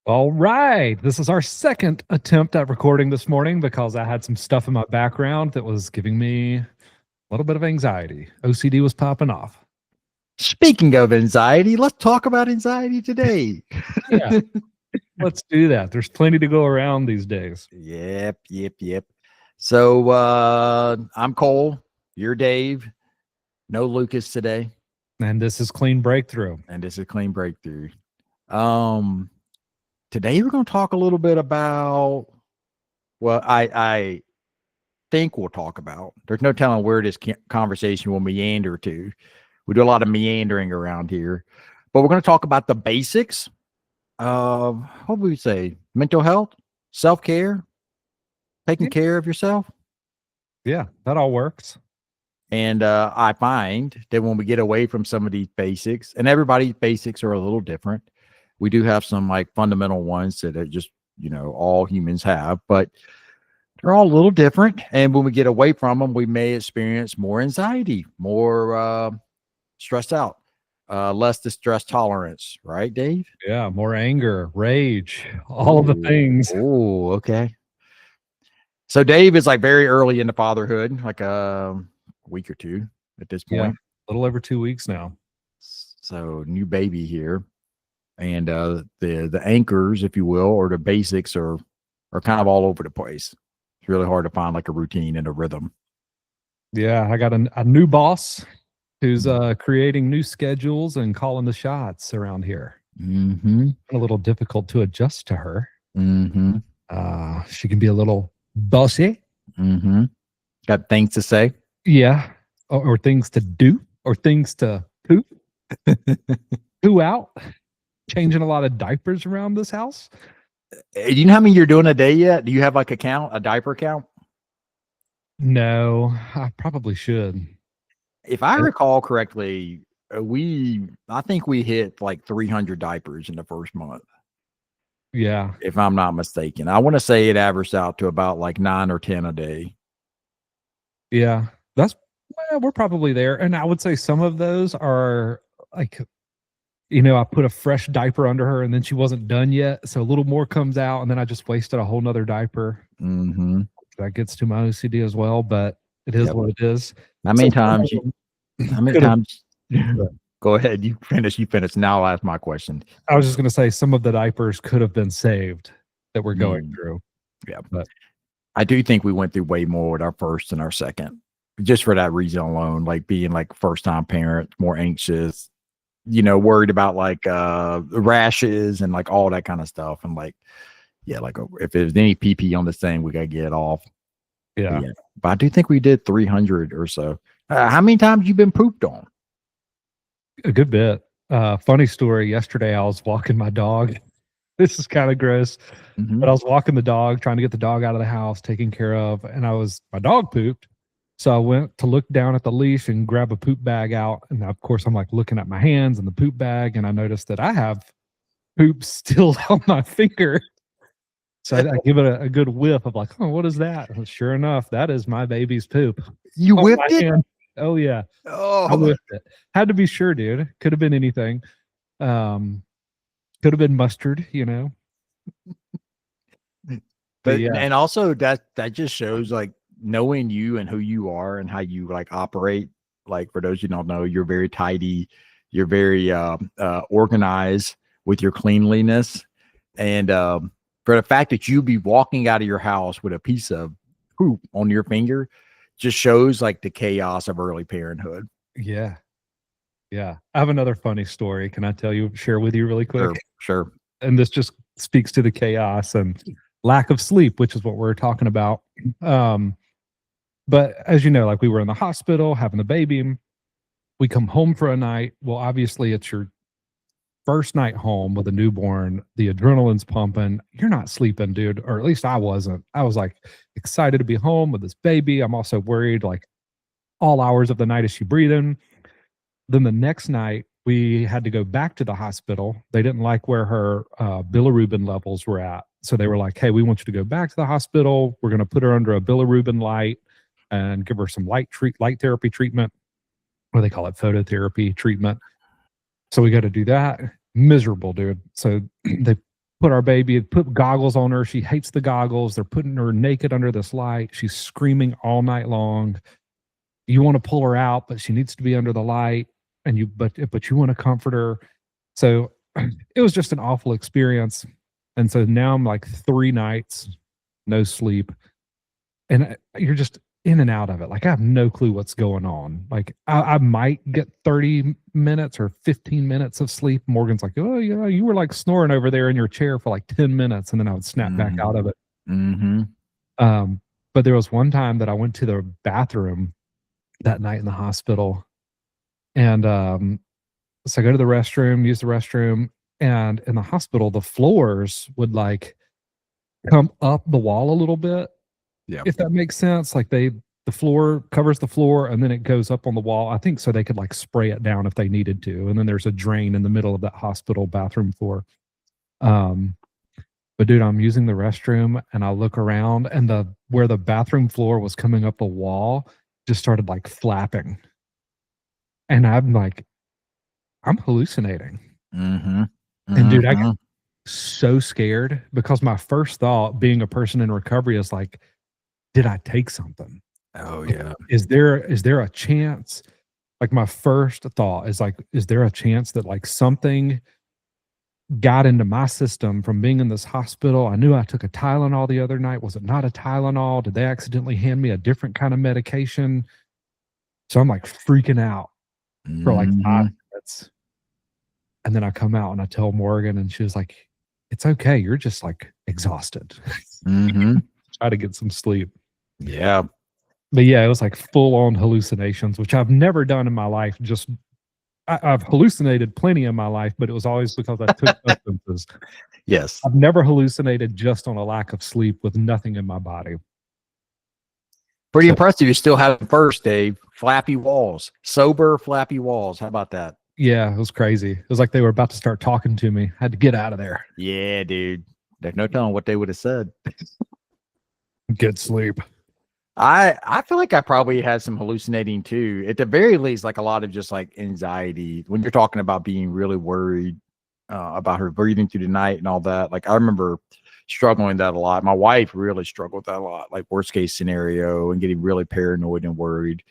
All right. This is our second attempt at recording this morning because I had some stuff in my background that was giving me a little bit of anxiety. OCD was popping off. Speaking of anxiety, let's talk about anxiety today. Yeah, let's do that. There's plenty to go around these days. Yep. So I'm Cole. You're Dave. No Lucas today. And this is Clean Breakthrough. And this is Clean Breakthrough. Today we're going to talk a little bit about, well, I think we'll talk about. There's no telling where this conversation will meander to. We do a lot of meandering around here, but we're going to talk about the basics of, what would we say, mental health, self-care, taking care of yourself. Yeah, that all works. And I find that when we get away from some of these basics, and everybody's basics are a little different, we do have some like fundamental ones that are just, all humans have, but they're all a little different. And when we get away from them, we may experience more anxiety, more stressed out, less distress tolerance, right, Dave? Yeah, more anger, rage, all of the things. Oh, okay. So Dave is like very early into fatherhood, like a week or two at this point. Yeah, a little over 2 weeks now. So new baby here. And the anchors, if you will, or the basics are kind of all over the place. It's really hard to find like a routine and a rhythm. Yeah, I got a new boss who's creating new schedules and calling the shots around here. Mm-hmm. A little difficult to adjust to her. Mm-hmm. She can be a little bossy. Mm-hmm. Got things to say. Yeah. Or things to do, or things to poop. Poo out. Changing a lot of diapers around this house. Do you know how many you're doing a day yet? Do you have like a diaper count? No, I probably should. If I recall correctly, I think we hit like 300 diapers in the first month. Yeah. If I'm not mistaken. I want to say it averaged out to about like 9 or 10 a day. Yeah. We're probably there. And I would say some of those are like, I put a fresh diaper under her and then she wasn't done yet. So a little more comes out and then I just wasted a whole nother diaper. Mm-hmm. That gets to my OCD as well, but it is what it is. How many times? Go ahead. You finish. Now I'll ask my question. I was just going to say some of the diapers could have been saved that we're going through. Yeah. But I do think we went through way more with our first and our second, just for that reason alone, like being like first time parent, more anxious, worried about like rashes and like all that kind of stuff. And like, yeah, like if there's any PP on this thing, we got to get it off. Yeah. But I do think we did 300 or so. How many times you been pooped on? A good bit. Funny story. Yesterday, I was walking my dog. This is kind of gross, but I was walking the dog, trying to get the dog out of the house, taking care of, and my dog pooped. So I went to look down at the leash and grab a poop bag out. And of course, I'm like looking at my hands and the poop bag, and I noticed that I have poop still on my finger. So I give it a good whiff of like, oh, what is that? And sure enough, that is my baby's poop. You whipped it? Hand. Oh, yeah. Oh, I whipped it. Had to be sure, dude. Could have been anything. Could have been mustard, But yeah. And also that just shows like knowing you and who you are and how you like operate. Like for those who don't know, you're very tidy. You're very organized with your cleanliness. And for the fact that you be walking out of your house with a piece of poop on your finger just shows like the chaos of early parenthood. Yeah. Yeah. I have another funny story. Can I share with you really quick? Sure. And this just speaks to the chaos and lack of sleep, which is what we're talking about. But as you know, like we were in the hospital having the baby. We come home for a night. Well, obviously it's your first night home with a newborn. The adrenaline's pumping. You're not sleeping, dude. Or at least I wasn't. I was like excited to be home with this baby. I'm also worried like all hours of the night, is she breathing? Then the next night we had to go back to the hospital. They didn't like where her bilirubin levels were at. So they were like, hey, we want you to go back to the hospital. We're going to put her under a bilirubin light and give her some light therapy treatment, or they call it phototherapy treatment. So we got to do that. Miserable, dude. So they put our baby, put goggles on her. She hates the goggles. They're putting her naked under this light. She's screaming all night long. You want to pull her out, but she needs to be under the light. And but you want to comfort her. So it was just an awful experience. And so now I'm like 3 nights, no sleep. And you're just in and out of it. Like I have no clue what's going on. Like I might get 30 minutes or 15 minutes of sleep. Morgan's like, oh yeah, you were like snoring over there in your chair for like 10 minutes, and then I would snap back out of it. But there was one time that I went to the bathroom that night in the hospital, and so I go to the restroom, use the restroom, and in the hospital the floors would like come up the wall a little bit. Yeah. If that makes sense. Like the floor covers the floor and then it goes up on the wall. I think so they could like spray it down if they needed to. And then there's a drain in the middle of that hospital bathroom floor. But dude, I'm using the restroom and I look around and where the bathroom floor was coming up a wall just started like flapping. And I'm like, I'm hallucinating. And dude, I got so scared because my first thought being a person in recovery is like, did I take something? Oh yeah. Is there a chance? Like my first thought is like, is there a chance that like something got into my system from being in this hospital? I knew I took a Tylenol the other night. Was it not a Tylenol? Did they accidentally hand me a different kind of medication? So I'm like freaking out for like 5 minutes. And then I come out and I tell Morgan and she was like, it's okay. You're just like exhausted. Try to get some sleep. Yeah. But yeah, it was like full on hallucinations, which I've never done in my life. Just I've hallucinated plenty in my life, but it was always because I took substances. Yes. I've never hallucinated just on a lack of sleep with nothing in my body. Pretty impressive. You still have first, Dave. Flappy walls. Sober, flappy walls. How about that? Yeah, it was crazy. It was like they were about to start talking to me. I had to get out of there. Yeah, dude. There's no telling what they would have said. Good sleep. I feel like I probably had some hallucinating too. At the very least, like a lot of just like anxiety when you're talking about being really worried about her breathing through the night and all that. Like I remember struggling that a lot. My wife really struggled with that a lot, like worst case scenario and getting really paranoid and worried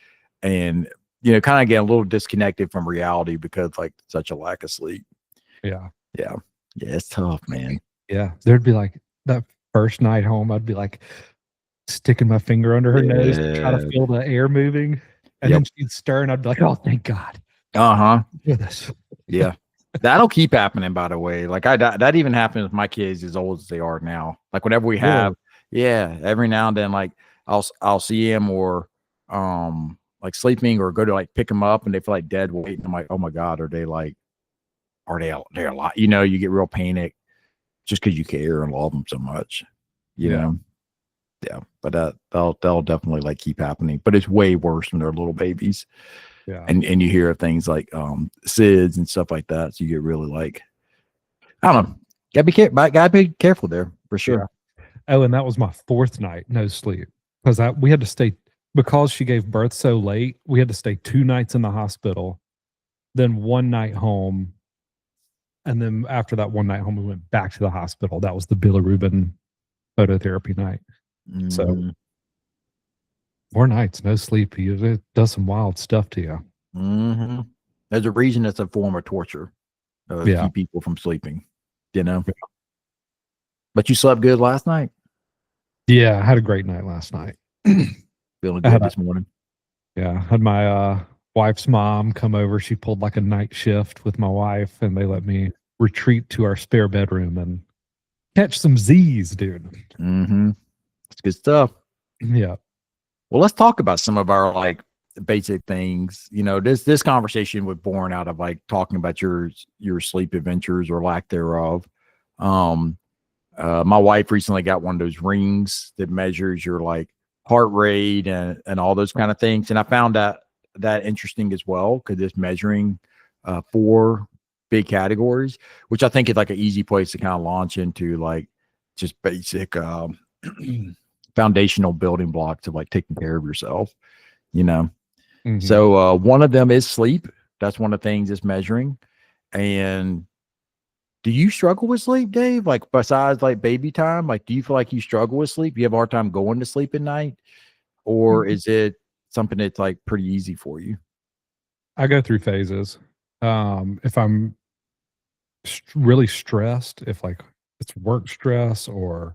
and, you know, kind of getting a little disconnected from reality because like such a lack of sleep. Yeah. Yeah. Yeah. It's tough, man. Yeah. There'd be like that first night home. I'd be like, sticking my finger under her nose to try to feel the air moving. And then she'd stir and I'd be like, oh, thank God. Yeah. That'll keep happening, by the way. Like that even happens with my kids as old as they are now. Like whenever we have, every now and then, like I'll see him or like sleeping or go to like pick them up and they feel like dead weight. And I'm like, oh my God, are they a lot? You know, you get real panic just because you care and love them so much, you know? Yeah, but that'll definitely like keep happening. But it's way worse when they're little babies. Yeah, and you hear of things like SIDS and stuff like that. So you get really like, I don't know. Gotta be careful there for sure. Yeah. Oh, and that was my 4th night, no sleep, because we had to stay because she gave birth so late. We had to stay 2 nights in the hospital, then 1 night home, and then after that 1 night home, we went back to the hospital. That was the bilirubin phototherapy night. So 4 nights, no sleep. It does some wild stuff to you. There's a reason it's a form of torture to keep people from sleeping, you know. But you slept good last night. Yeah, I had a great night last night. Feeling good this morning. Yeah, I had my wife's mom come over. She pulled like a night shift with my wife, and they let me retreat to our spare bedroom and catch some Z's, dude. It's good stuff. Yeah. Well, let's talk about some of our like basic things. You know, this conversation was born out of like talking about your sleep adventures or lack thereof. My wife recently got one of those rings that measures your like heart rate and all those kind of things. And I found that interesting as well, because it's measuring 4 big categories, which I think is like an easy place to kind of launch into like just basic foundational building blocks of like taking care of yourself, you know. So one of them is sleep. That's one of the things it's measuring. And Do you struggle with sleep, Dave? Like besides like baby time, like do you feel like you struggle with sleep? You have a hard time going to sleep at night, or is it something that's like pretty easy for you? I go through phases. If I'm really stressed, if like it's work stress or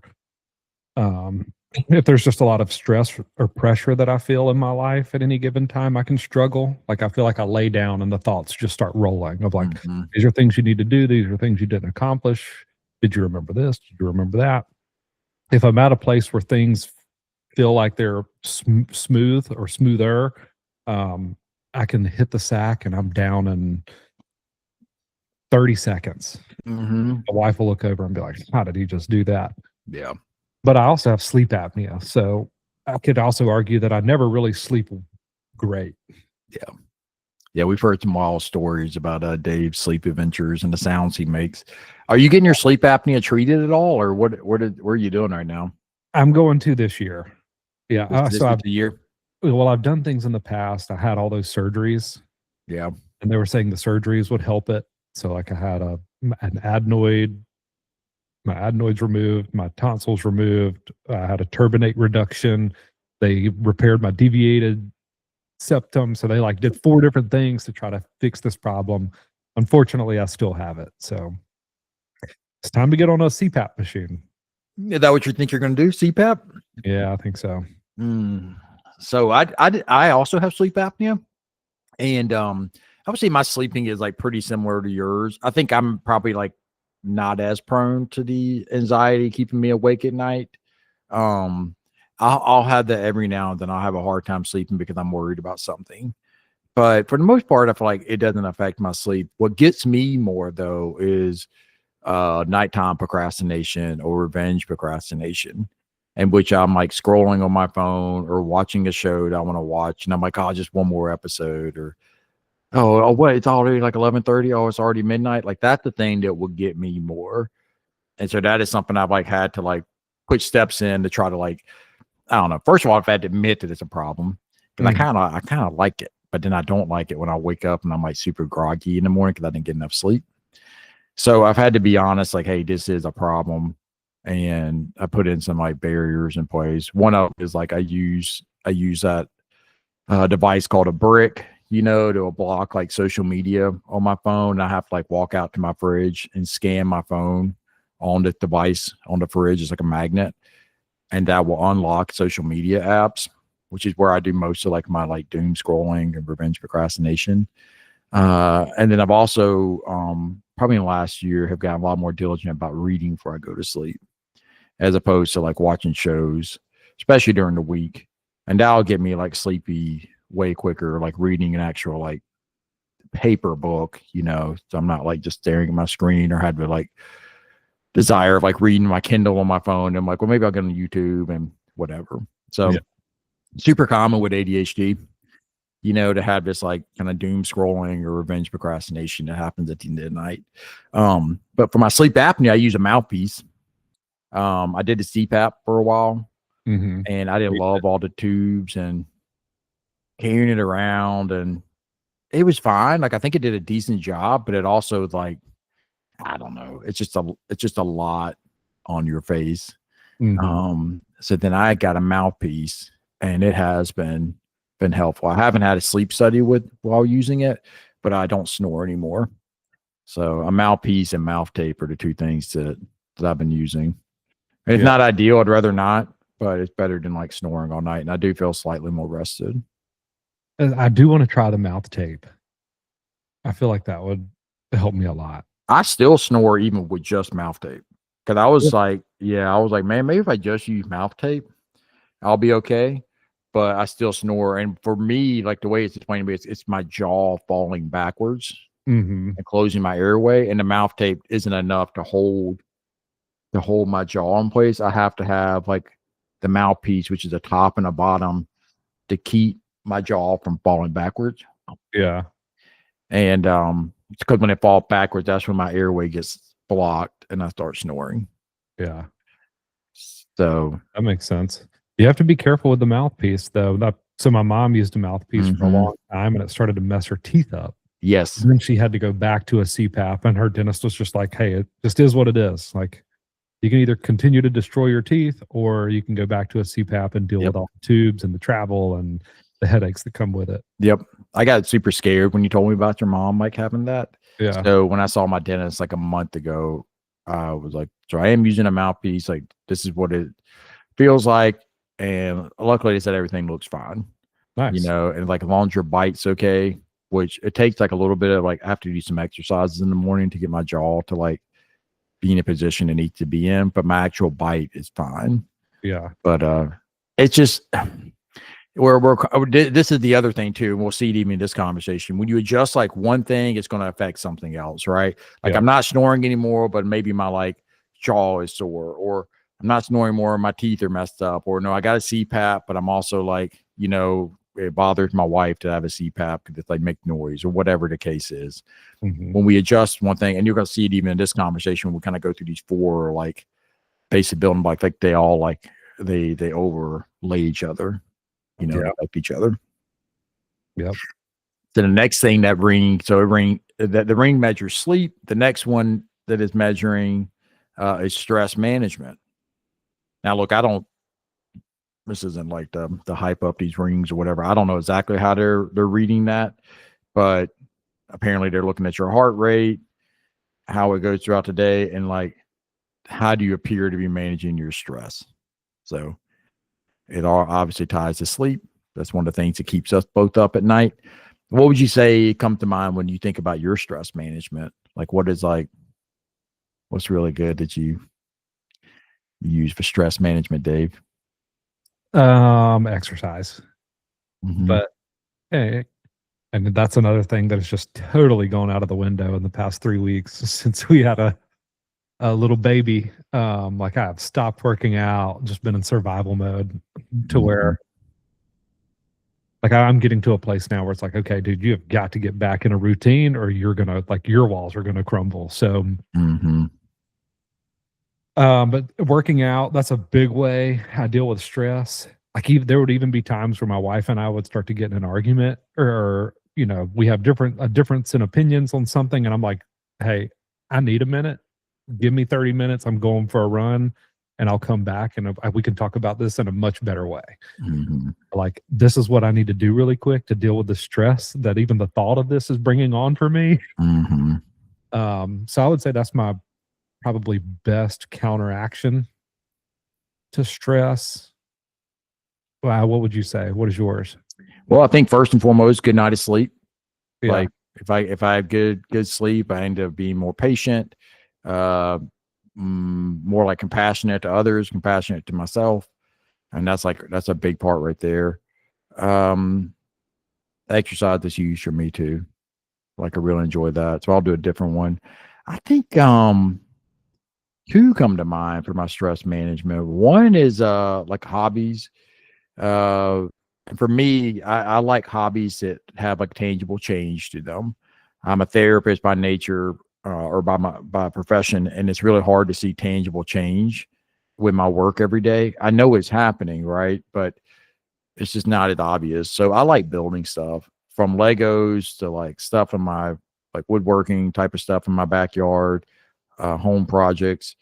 if there's just a lot of stress or pressure that I feel in my life at any given time, I can struggle. Like I feel like I lay down and the thoughts just start rolling of like, Mhm. these are things you need to do. These are things you didn't accomplish. Did you remember this? Did you remember that? If I'm at a place where things feel like they're smooth or smoother, um, I can hit the sack and I'm down in 30 seconds. Mhm. My wife will look over and be like, how did he just do that? Yeah. But I also have sleep apnea. So I could also argue that I never really sleep great. Yeah. Yeah, we've heard some wild stories about Dave's sleep adventures and the sounds he makes. Are you getting your sleep apnea treated at all, or what are you doing right now? I'm going to this year. Yeah. This So is I've, the year? well, I've done things in the past. I had all those surgeries Yeah. and they were saying the surgeries would help it. So like I had an adenoid, my adenoids removed, my tonsils removed. I had a turbinate reduction. They repaired my deviated septum. So they like did 4 different things to try to fix this problem. Unfortunately, I still have it. So it's time to get on a CPAP machine. Is that what you think you're going to do? CPAP? Yeah, I think so. So I also have sleep apnea, and I would say my sleeping is like pretty similar to yours. I think I'm probably like not as prone to the anxiety keeping me awake at night. Um, I'll have that every now and then. I'll have a hard time sleeping because I'm worried about something. But for the most part, I feel like it doesn't affect my sleep. What gets me more though is nighttime procrastination or revenge procrastination, in which I'm like scrolling on my phone or watching a show that I want to watch, and I'm like, oh, just one more episode, or oh, wait, it's already like 11:30. Oh, it's already midnight. Like that's the thing that will get me more. And so that is something I've like had to like put steps in to try to like, I don't know. First of all, I've had to admit that it's a problem because Mhm. I kind of like it, but then I don't like it when I wake up and I'm like super groggy in the morning because I didn't get enough sleep. So I've had to be honest, like, hey, this is a problem. And I put in some like barriers in place. One of them is like I use that device called a brick, to block like social media on my phone. I have to like walk out to my fridge and scan my phone on the device on the fridge. It's like a magnet, and that will unlock social media apps, which is where I do most of like my like doom scrolling and revenge procrastination. And then I've also probably in the last year have gotten a lot more diligent about reading before I go to sleep, as opposed to like watching shows, especially during the week. And that'll get me like sleepy way quicker, like reading an actual like paper book, so I'm not like just staring at my screen or had to like desire of like reading my Kindle on my phone. I'm like, well, maybe I'll get on YouTube and whatever. So Yeah. super common with ADHD, to have this like kind of doom scrolling or revenge procrastination that happens at the end of the night. But for my sleep apnea, I use a mouthpiece. I did the CPAP for a while, Mhm. and I didn't love all the tubes and carrying it around, and it was fine. Like I think it did a decent job, but it also like, I don't know, it's just a lot on your face. Mhm. So then I got a mouthpiece, and it has been helpful. I haven't had a sleep study with while using it, but I don't snore anymore. So a mouthpiece and mouth tape are the two things that I've been using. And it's Yeah. not ideal. I'd rather not, but it's better than like snoring all night. And I do feel slightly more rested. And I do want to try the mouth tape. I feel like that would help me a lot. I still snore even with just mouth tape. Cause I Yeah. was like, yeah, I was like, man, maybe if I just use mouth tape, I'll be okay. But I still snore. And for me, like the way it's explained to me, it's my jaw falling backwards Mhm. and closing my airway. And the mouth tape isn't enough to hold my jaw in place. I have to have like the mouthpiece, which is the top and the bottom, to keep my jaw from falling backwards. Yeah. And it's because when it falls backwards, that's when my airway gets blocked and I start snoring. Yeah. So That makes sense. You have to be careful with the mouthpiece though. So my mom used a mouthpiece for a mhm. long time and it started to mess her teeth up. Yes. And then she had to go back to a CPAP, and her dentist was just like, "Hey, it just is what it is. Like, you can either continue to destroy your teeth, or you can go back to a CPAP and deal Yep. with all the tubes and the travel and the headaches that come with it." Yep. I got super scared when you told me about your mom like having that. Yeah. So when I saw my dentist like a month ago, I was like, so I am using a mouthpiece. Like, this is what it feels like. And luckily they said everything looks fine, Nice. and like as long as your bite's okay, which it takes like a little bit of like, I have to do some exercises in the morning to get my jaw to like be in a position it needs to be in, but my actual bite is fine. Yeah. But it's just this is the other thing too, and we'll see it even in this conversation. When you adjust like one thing, it's going to affect something else, right? Like, Yeah. I'm not snoring anymore, but maybe my like jaw is sore, or I'm not snoring more, my teeth are messed up, or no, I got a CPAP, but I'm also like, it bothers my wife to have a CPAP because it's like make noise or whatever the case is. Mhm. When we adjust one thing, and you're going to see it even in this conversation, when we kind of go through these four like basic building blocks, like they all like they overlay each other, affect each other. Yep. So the next thing that the ring measures sleep. The next one that is measuring is stress management. Now, look, this isn't like the hype up these rings or whatever. I don't know exactly how they're reading that, but apparently they're looking at your heart rate, how it goes throughout the day, and like, how do you appear to be managing your stress? So it all obviously ties to sleep. That's one of the things that keeps us both up at night. What would you say comes to mind when you think about your stress management? Like, what's really good that you use for stress management, Dave? Exercise. Mm-hmm. But hey, and that's another thing that has just totally gone out of the window in the past 3 weeks since we had a little baby. Like, I've stopped working out, just been in survival mode to where like I'm getting to a place now where it's like, okay, dude, you have got to get back in a routine or you're gonna like your walls are gonna crumble. So but working out, that's a big way I deal with stress. Like, there would even be times where my wife and I would start to get in an argument, or we have a difference in opinions on something, and I'm like, "Hey, I need a minute. Give me 30 minutes. I'm going for a run, and I'll come back, and we can talk about this in a much better way." Like, this is what I need to do really quick to deal with the stress that even the thought of this is bringing on for me. So I would say that's my probably best counteraction to stress. Wow, what would you say? What is yours? Well, I think first and foremost, good night of sleep. Yeah. Like, if I have good sleep, I end up being more patient, more like compassionate to others, compassionate to myself, and that's a big part right there. Exercise is huge for me too. Like, I really enjoy that, so I'll do a different one. I think two come to mind for my stress management. One is like hobbies. And for me, I like hobbies that have like tangible change to them. I'm a therapist by nature, or by profession, and it's really hard to see tangible change with my work every day. I know it's happening, right? But it's just not as obvious. So I like building stuff, from Legos to like stuff in my like woodworking type of stuff in my backyard, home projects.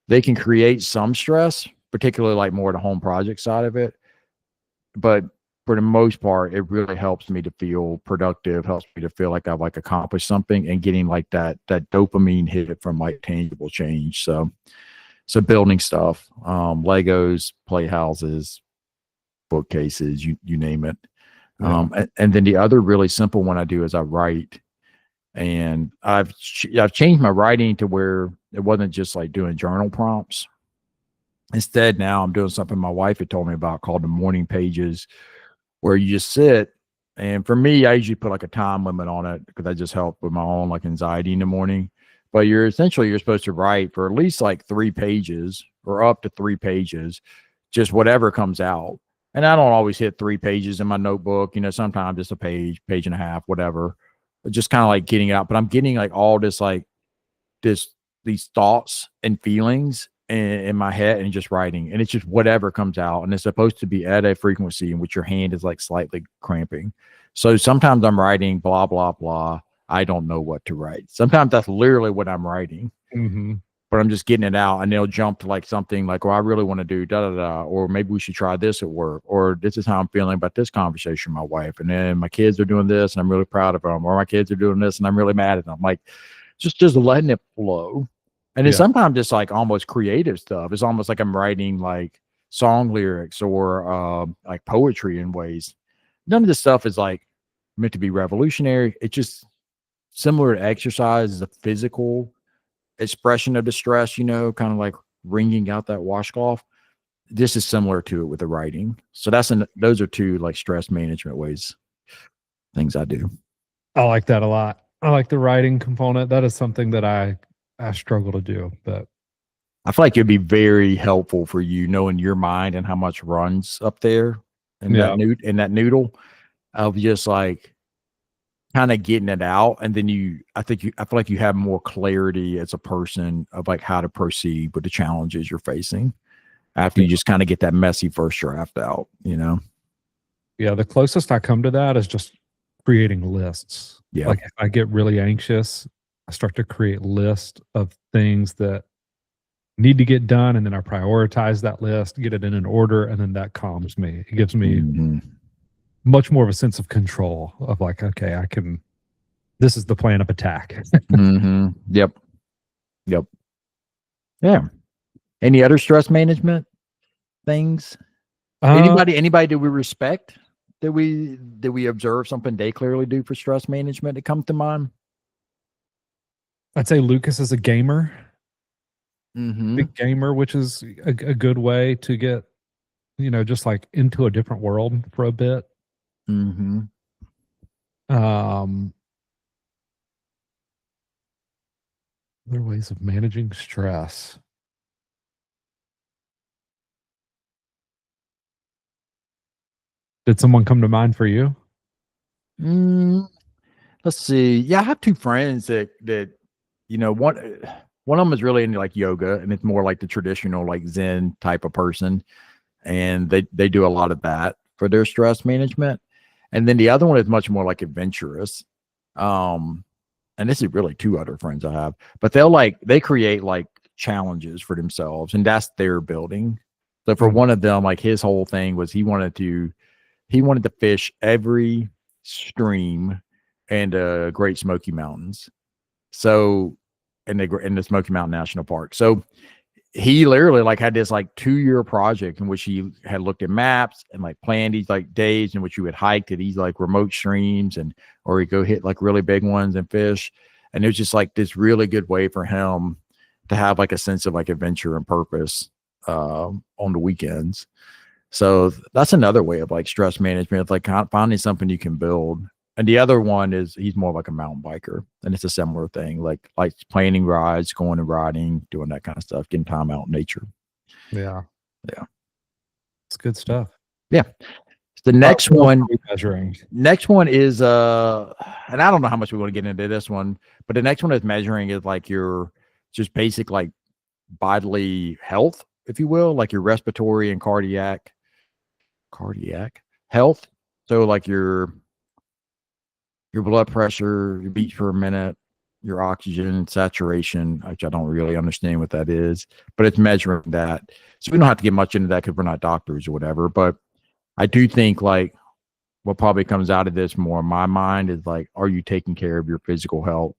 They can create some stress, particularly like more the home project side of it. But for the most part, it really helps me to feel productive, helps me to feel like I've like accomplished something, and getting like that dopamine hit from like tangible change. So building stuff, Legos, playhouses, bookcases, you name it. Yeah. And then the other really simple one I do is I write. And I've changed my writing to where it wasn't just like doing journal prompts. Instead, now I'm doing something my wife had told me about called the morning pages, where you just sit. And for me, I usually put like a time limit on it because I just help with my own like anxiety in the morning. But you're supposed to write for at least like 3 pages or up to 3 pages, just whatever comes out. And I don't always hit 3 pages in my notebook, sometimes just a page, page and a half, whatever. But just kind of like getting out. But I'm getting like all this like these thoughts and feelings in my head, and just writing, and it's just whatever comes out, and it's supposed to be at a frequency in which your hand is like slightly cramping. So sometimes I'm writing blah blah blah, I don't know what to write. Sometimes that's literally what I'm writing, but I'm just getting it out, and they'll jump to like something like, well, I really want to do da da da, or maybe we should try this at work, or this is how I'm feeling about this conversation with my wife, and then my kids are doing this, and I'm really proud of them, or my kids are doing this, and I'm really mad at them. Like, just letting it flow. And then sometimes it's like almost creative stuff. It's almost like I'm writing like song lyrics or like poetry in ways. None of this stuff is like meant to be revolutionary. It's just similar to exercise, is a physical expression of distress, kind of like wringing out that washcloth. This is similar to it with the writing. So those are two like stress management things I do. I like that a lot. I like the writing component. That is something that I struggle to do, but I feel like it'd be very helpful for you knowing your mind and how much runs up there in that noodle of just like kind of getting it out. And then I feel like you have more clarity as a person of like how to proceed with the challenges you're facing after you just kind of get that messy first draft out, Yeah. The closest I come to that is just creating lists. Yeah. Like if I get really anxious, I start to create lists of things that need to get done, and then I prioritize that list, get it in an order, and then that calms me. It gives me much more of a sense of control of like, okay, this is the plan of attack. Yep. Yeah. Any other stress management things? Anybody do we respect? Did we observe something they clearly do for stress management that comes to mind? I'd say Lucas is a gamer. Big gamer, which is a good way to get, just like into a different world for a bit. Other ways of managing stress. Did someone come to mind for you? Let's see. Yeah, I have two friends that one of them is really into like yoga, and it's more like the traditional like Zen type of person, and they do a lot of that for their stress management. And then the other one is much more like adventurous. And this is really two other friends I have, but they create like challenges for themselves, and that's their building. So for one of them, like his whole thing was he wanted to fish every stream and Great Smoky Mountains. So in the Smoky Mountain National Park. So he literally like had this like 2-year project in which he had looked at maps and like planned these like days in which you would hike to these like remote streams or he'd go hit like really big ones and fish. And it was just like this really good way for him to have like a sense of like adventure and purpose on the weekends. So that's another way of like stress management. It's like finding something you can build. And the other one is he's more like a mountain biker, and it's a similar thing, like planning rides, going and riding, doing that kind of stuff, getting time out in nature. Yeah. It's good stuff. Yeah. The next one is and I don't know how much we want to get into this one, but the next one is measuring is like your just basic like bodily health, if you will, like your respiratory and cardiac health. So like your blood pressure, your beats per minute, your oxygen saturation, which I don't really understand what that is, but it's measuring that. So we don't have to get much into that because we're not doctors or whatever. But I do think like what probably comes out of this more in my mind is like, are you taking care of your physical health?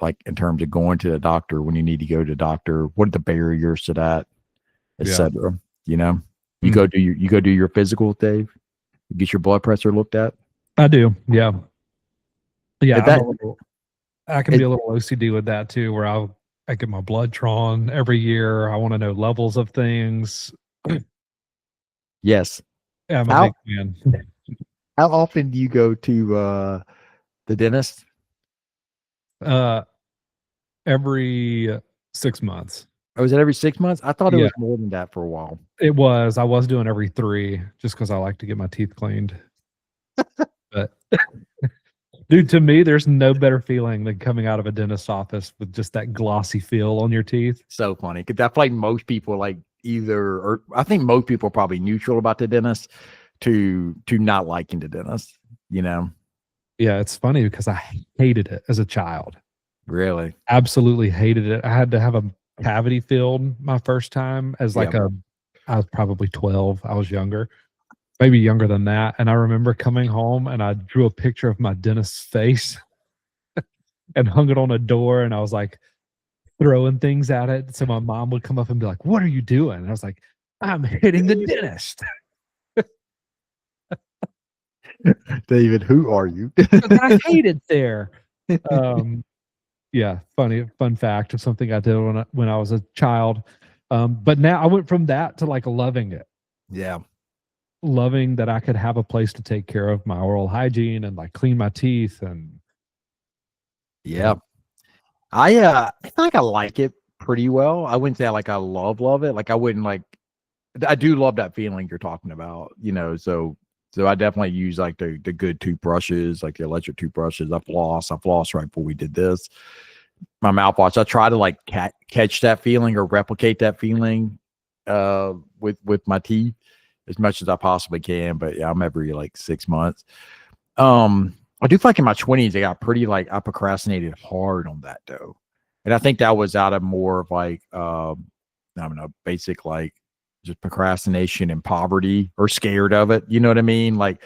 Like in terms of going to the doctor when you need to go to the doctor, what are the barriers to that, etc. You go do your physical, Dave. You get your blood pressure looked at. I do. Yeah. Yeah. I can be a little OCD with that too, where I get my blood drawn every year. I want to know levels of things. Yes. Yeah, I'm a big fan. How often do you go to the dentist? Every 6 months. Oh, is it every 6 months? I thought it was more than that for a while. It was. I was doing every 3 just because I like to get my teeth cleaned. But dude, to me, there's no better feeling than coming out of a dentist's office with just that glossy feel on your teeth. So funny. Because I feel like most people like I think most people are probably neutral about the dentist to not liking the dentist, Yeah, it's funny because I hated it as a child. Really? Absolutely hated it. I had to have a cavity filled my first time as Yeah. like I was probably 12. I was younger, maybe younger than that. And I remember coming home and I drew a picture of my dentist's face and hung it on a door. And I was like throwing things at it. So my mom would come up and be like, "What are you doing?" And I was like, "I'm hitting the dentist." David, who are you? Because I hate it there. Um, yeah, fun fact of something I did when I was a child. But now I went from that to like loving it, Yeah. loving that I could have a place to take care of my oral hygiene and like clean my teeth and Yeah. I feel like I like it pretty well. I wouldn't say like I love it. Like I wouldn't like I do love that feeling you're talking about, so I definitely use like the good toothbrushes, like the electric toothbrushes. I floss right before we did this. My mouthwash. I try to like catch that feeling or replicate that feeling with my teeth as much as I possibly can. But yeah, I'm every like 6 months. I do feel like in my 20s, I procrastinated hard on that though. And I think that was out of more of like, I don't know, basic like just procrastination and poverty or scared of it. You know what I mean? Like,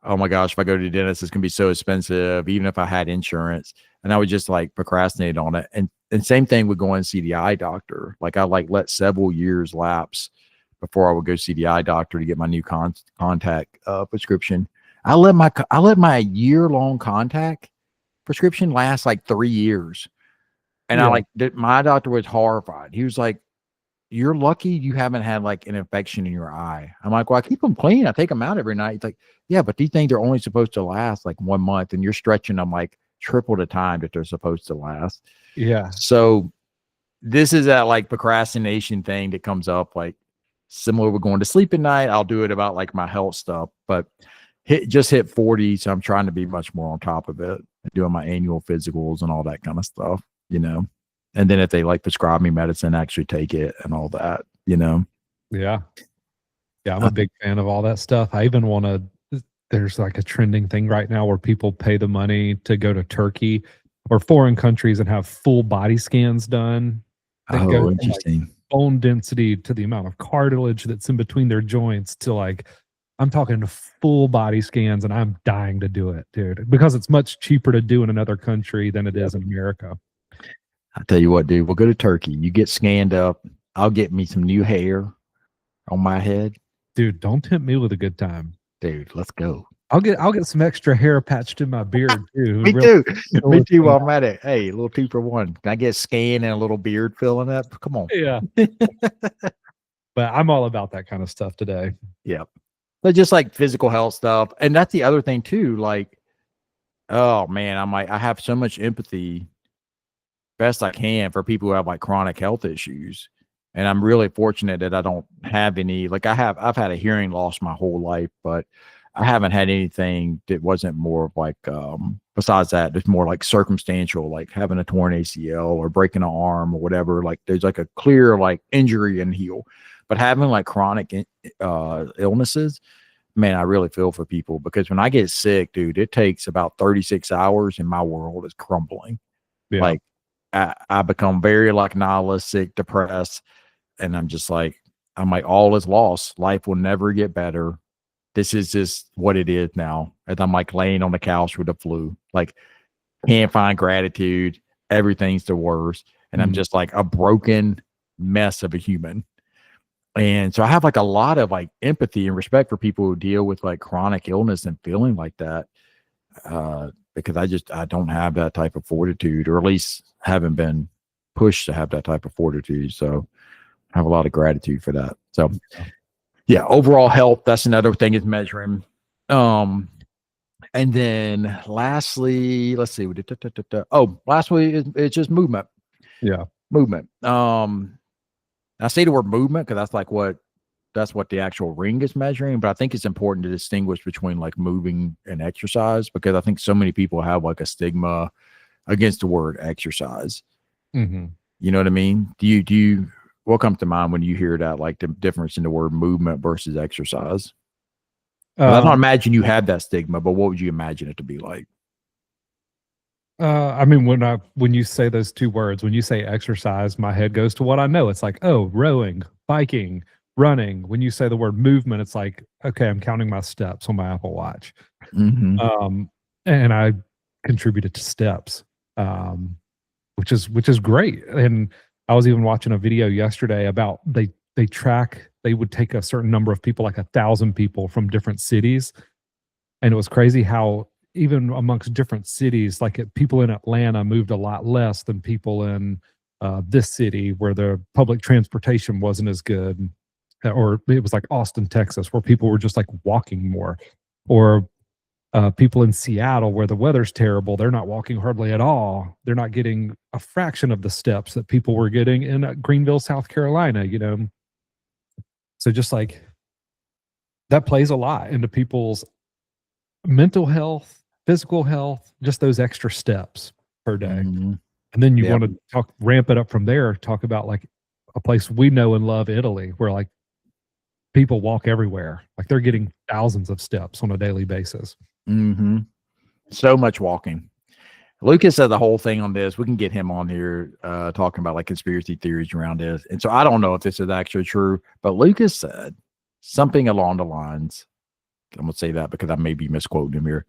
oh my gosh, if I go to the dentist, it's going to be so expensive, even if I had insurance. And I would just like procrastinate on it. And same thing with going to see the eye doctor. Like I like let several years lapse before I would go see the eye doctor to get my new contact prescription. I let my year-long contact prescription last like 3 years. And yeah, my doctor was horrified. He was like, "You're lucky you haven't had like an infection in your eye." I'm like, "Well, I keep them clean. I take them out every night." He's like, "Yeah, but these things are only supposed to last like 1 month, and you're stretching them like triple the time that they're supposed to last." yeah, So this is that like procrastination thing that comes up like similar with going to sleep at night. I'll do it about like my health stuff, but hit 40, so I'm trying to be much more on top of it, doing my annual physicals and all that kind of stuff, you know. And then if they like prescribe me medicine, actually take it and all that, you know. yeah, yeah. I'm a big fan of all that stuff. I even want to. There's like a trending thing right now where people pay the money to go to Turkey or foreign countries and have full body scans done. That go Oh, from like interesting. bone density to the amount of cartilage that's in between their joints to like I'm talking full body scans, and I'm dying to do it, dude, because it's much cheaper to do in another country than it Yep. is in America. I'll tell you what, dude, we'll go to Turkey. You get scanned up. I'll get me some new hair on my head. Dude, don't tempt me with a good time. Dude, let's go. I'll get some extra hair patched in my beard too. Me Really too. Me fill too. some While I'm at it. Hey, a little 2 for 1. Can I get scanned and a little beard filling up? Come on. yeah. But I'm all about that kind of stuff today. Yeah. But just like physical health stuff. And that's the other thing too. Like, oh man, I have so much empathy best I can for people who have like chronic health issues. And I'm really fortunate that I don't have any, like I've had a hearing loss my whole life, but I haven't had anything that wasn't more of like, besides that, it's more like circumstantial, like having a torn ACL or breaking an arm or whatever. Like there's like a clear like injury and heal, but having like chronic illnesses, man, I really feel for people because when I get sick, dude, it takes about 36 hours and my world is crumbling. Yeah. Like I become very like nihilistic, depressed, and I'm like, all is lost. Life will never get better. This is just what it is now. And I'm like laying on the couch with the flu, like can't find gratitude. Everything's the worst. And I'm just like a broken mess of a human. And so I have like a lot of like empathy and respect for people who deal with like chronic illness and feeling like that. Because I don't have that type of fortitude, or at least haven't been pushed to have that type of fortitude. So I have a lot of gratitude for that. So yeah, overall health, that's another thing is measuring. And then lastly, let's see. Lastly, it's just movement. Yeah. Movement. I say the word movement because that's what the actual ring is measuring. But I think it's important to distinguish between like moving and exercise, because I think so many people have like a stigma against the word exercise. Mm-hmm. You know what I mean? What comes to mind when you hear that, like the difference in the word movement versus exercise? I don't imagine you have that stigma, but what would you imagine it to be like? I mean, when you say those two words, when you say exercise, my head goes to what I know. It's like, oh, rowing, biking, running. When you say the word movement, it's like, okay, I'm counting my steps on my Apple Watch. Mm-hmm. And I contributed to steps, um, which is great. And I was even watching a video yesterday about they would take a certain number of people, like 1,000 people from different cities, and it was crazy how even amongst different cities, like people in Atlanta moved a lot less than people in this city where the public transportation wasn't as good, or it was like Austin, Texas, where people were just like walking more, or people in Seattle where the weather's terrible, they're not walking hardly at all. They're not getting a fraction of the steps that people were getting in Greenville, South Carolina, you know? So just like that plays a lot into people's mental health, physical health, just those extra steps per day. Mm-hmm. And then you Yep. want to ramp it up from there, talk about like a place we know and love, Italy, where like people walk everywhere. Like they're getting thousands of steps on a daily basis. Mm-hmm. So much walking. Lucas said the whole thing on this. We can get him on here talking about like conspiracy theories around this. And so I don't know if this is actually true, but Lucas said something along the lines. I'm going to say that because I may be misquoting him here.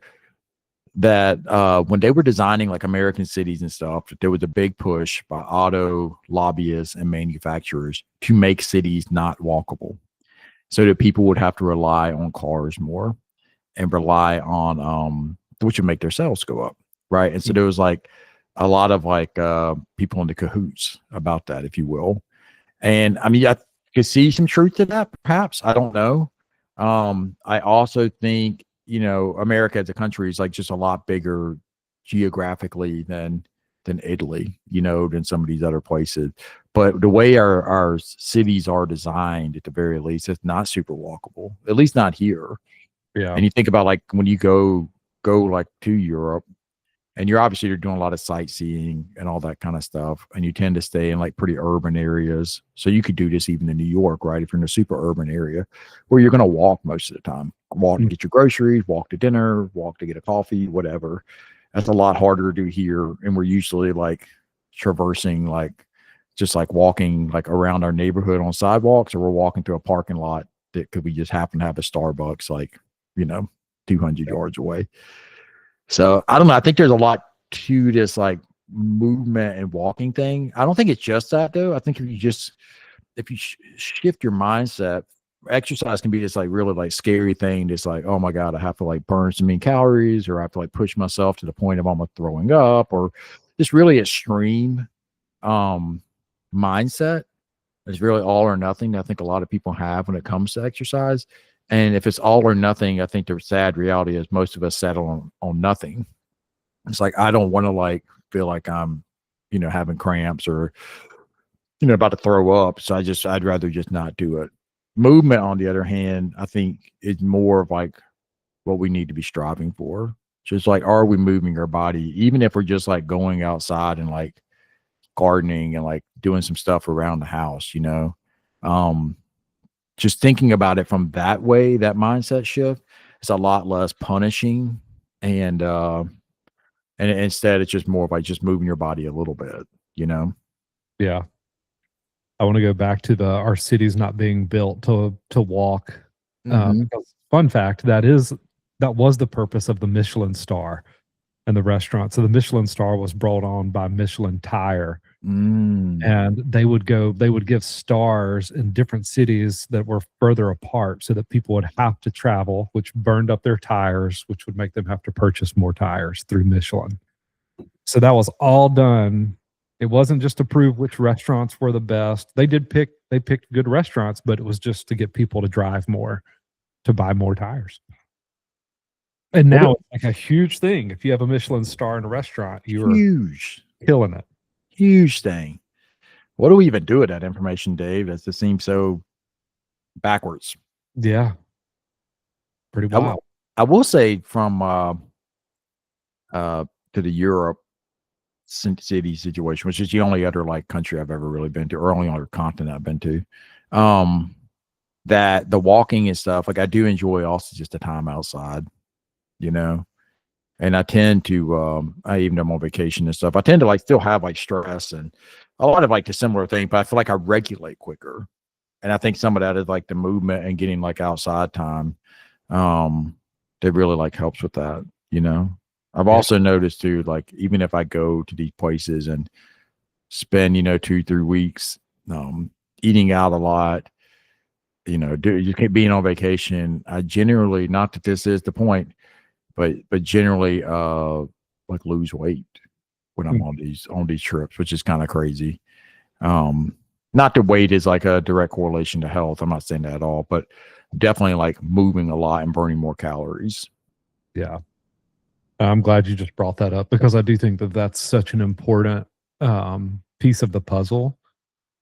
That when they were designing like American cities and stuff, there was a big push by auto lobbyists and manufacturers to make cities not walkable, so that people would have to rely on cars more and rely on which would make their sales go up, right? And so there was like a lot of like people in the cahoots about that, if you will. And I mean, I could see some truth to that, perhaps. I don't know. I also think, you know, America as a country is like just a lot bigger geographically than Italy, you know, than some of these other places. But the way our cities are designed, at the very least, it's not super walkable, at least not here. Yeah. And you think about like when you go like to Europe, and you're doing a lot of sightseeing and all that kind of stuff, and you tend to stay in like pretty urban areas. So you could do this even in New York, right? If you're in a super urban area where you're going to walk most of the time, walk to get your groceries, walk to dinner, walk to get a coffee, whatever. That's a lot harder to do here, and we're usually like traversing like just like walking like around our neighborhood on sidewalks, or we're walking through a parking lot that could we just happen to have a Starbucks like, you know, 200 yards away. So I don't know. I think there's a lot to this like movement and walking thing. I don't think it's just that though. I think if you shift your mindset, exercise can be this like really like scary thing. Just like, oh my God, I have to like burn so many calories, or I have to like push myself to the point of almost throwing up, or this really extreme mindset. It's really all or nothing. I think a lot of people have when it comes to exercise. And if it's all or nothing, I think the sad reality is most of us settle on nothing. It's like, I don't want to like feel like I'm, you know, having cramps or, you know, about to throw up. So I'd rather just not do it. Movement, on the other hand, I think is more of like what we need to be striving for. Just like, are we moving our body? Even if we're just like going outside and like gardening and like doing some stuff around the house, you know, just thinking about it from that way, that mindset shift is a lot less punishing. And instead it's just more of like just moving your body a little bit, you know? Yeah. I want to go back to our cities not being built to walk. Because fun fact, that was the purpose of the Michelin star and the restaurant. So the Michelin star was brought on by Michelin Tire. And they would give stars in different cities that were further apart so that people would have to travel, which burned up their tires, which would make them have to purchase more tires through Michelin. So that was all done. It wasn't just to prove which restaurants were the best. They picked good restaurants, but it was just to get people to drive more, to buy more tires. And now it's like a huge thing. If you have a Michelin star in a restaurant, you're huge, killing it. Huge thing. What do we even do with that information, Dave? That just seems so backwards. Yeah. Pretty wild. I will say from to the Europe city situation, which is the only other like country I've ever really been to, or only other continent I've been to, that the walking and stuff, like I do enjoy also just the time outside, you know, And I tend to, I even though I'm on vacation and stuff, I tend to like still have like stress and a lot of like the similar thing, but I feel like I regulate quicker. And I think some of that is like the movement and getting like outside time. That really like helps with that, you know. I've Yeah. also noticed too, like even if I go to these places and spend, 2, 3 weeks, eating out a lot, you can't being on vacation. I generally, not that this is the point, but generally, like lose weight when I'm Mm. on these trips, which is kind of crazy. Not that weight is like a direct correlation to health. I'm not saying that at all, but definitely like moving a lot and burning more calories. Yeah. I'm glad you just brought that up because I do think that that's such an important piece of the puzzle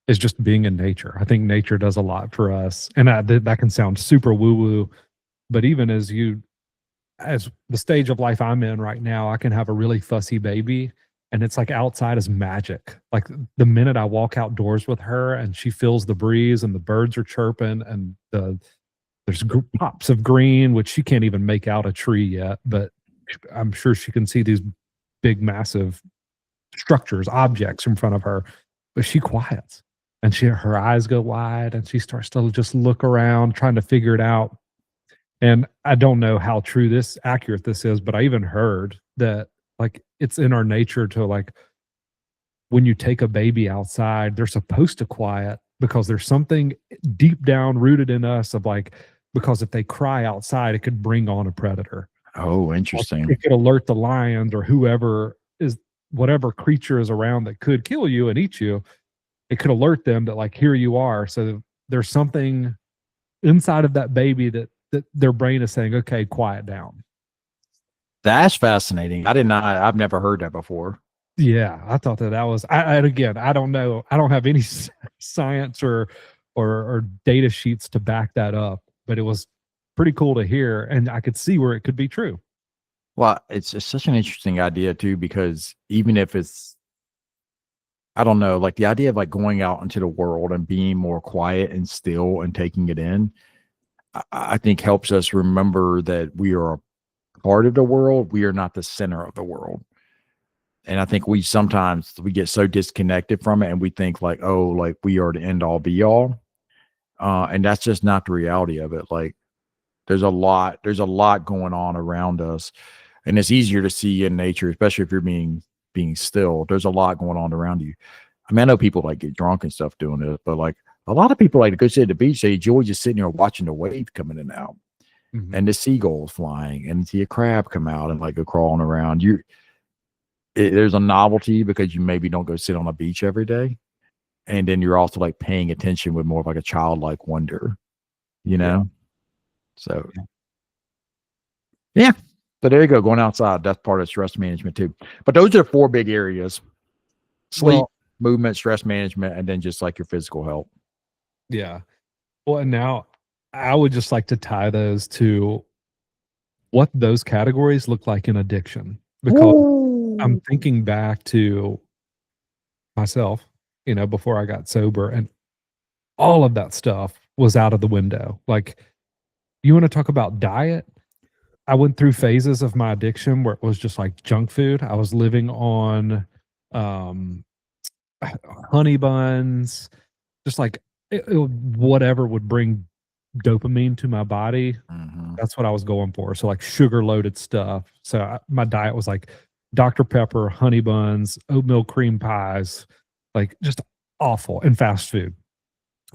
is just being in nature. I think nature does a lot for us. And that can sound super woo woo, but even as the stage of life I'm in right now, I can have a really fussy baby and it's like outside is magic. Like the minute I walk outdoors with her and she feels the breeze and the birds are chirping and there's pops of green, which she can't even make out a tree yet, but I'm sure she can see these big, massive structures, objects in front of her, but she quiets and her eyes go wide and she starts to just look around, trying to figure it out. And I don't know how accurate this is, but I even heard that like it's in our nature to like when you take a baby outside, they're supposed to quiet because there's something deep down rooted in us of like, because if they cry outside, it could bring on a predator. Oh, Like, interesting. it could alert the lions or whatever creature is around that could kill you and eat you. It could alert them that like, here you are. So there's something inside of that baby that their brain is saying, okay, quiet down. That's fascinating. I've never heard that before. Yeah, I thought that was. And again, I don't know. I don't have any science or data sheets to back that up, but it was pretty cool to hear, and I could see where it could be true. Well, it's such an interesting idea too, because even if it's, I don't know, like the idea of like going out into the world and being more quiet and still and taking it in, I think helps us remember that we are a part of the world. We are not the center of the world. And I think we get so disconnected from it and we think like, oh, like we are the end all be all. And that's just not the reality of it. Like there's a lot going on around us. And it's easier to see in nature, especially if you're being still. There's a lot going on around you. I mean, I know people like get drunk and stuff doing it, but like a lot of people like to go sit at the beach. They enjoy just sitting there watching the wave coming in and out, Mhm. and the seagulls flying, and see a crab come out and like go crawling around. There's a novelty because you maybe don't go sit on a beach every day, and then you're also like paying attention with more of like a childlike wonder, you Yeah. know. So yeah. So there you go. Going outside, that's part of stress management too. But those are 4 big areas: sleep, Well, movement, stress management, and then just like your physical health. yeah. Well, and now I would just like to tie those to what those categories look like in addiction because I'm Ooh. thinking back to myself, before I got sober, and all of that stuff was out of the window. Like, you want to talk about diet? I went through phases of my addiction where it was just like junk food. I was living on um, honey buns, just like whatever would bring dopamine to my body. Mhm. That's what I was going for. So like sugar loaded stuff. So my diet was like Dr. Pepper, honey buns, oatmeal cream pies, like just awful, and fast food.